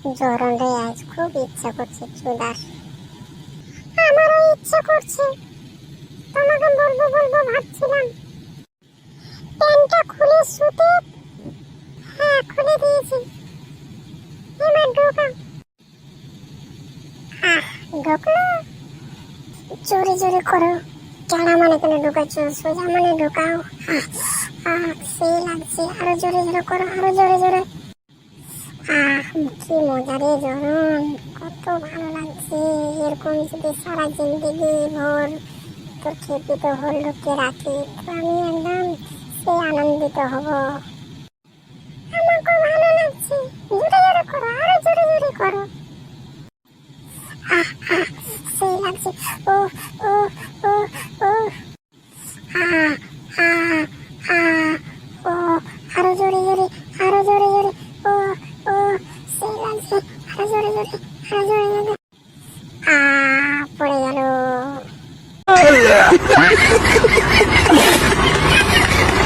জোরন রে আজ খুব ইচ্ছা করছে চুদার। আমারও ইচ্ছা করছে, তোমাকে বলবো বলবো ভাবছিলাম। প্যান্টটা খুলে শুতে, হ্যাঁ খুলে দিয়েছি, এবার ঢোকা। ঢোকলো, জোরে জোরে করো। টানা মানে কেন ঢুকাচ্ছ, সোজা মানে ঢুকাও। সেই লাগছে, আরো জোরে জোরে করো, আরো জোরে জোরে। কি মজা রে জরুন, কত ভালো লাগছে। এরকম যদি সারা জিন্দগি ভোর তোর খেপিত হল লোককে রাখি, তো আমি একদম সে আনন্দিত হব। আমাকে ভালো লাগছে, জোরে জোরে করো, আরো জোরে জোরে করো। সেই লাগছে, ও ও ও ও। আহ আহ আহ ও, আরো জোরে জোরে, আরো জোরে জোরে, ও ও, সেই লাগছে, আরো জোরে জোরে, আরো জোরে জোরে। পড়ে গেল।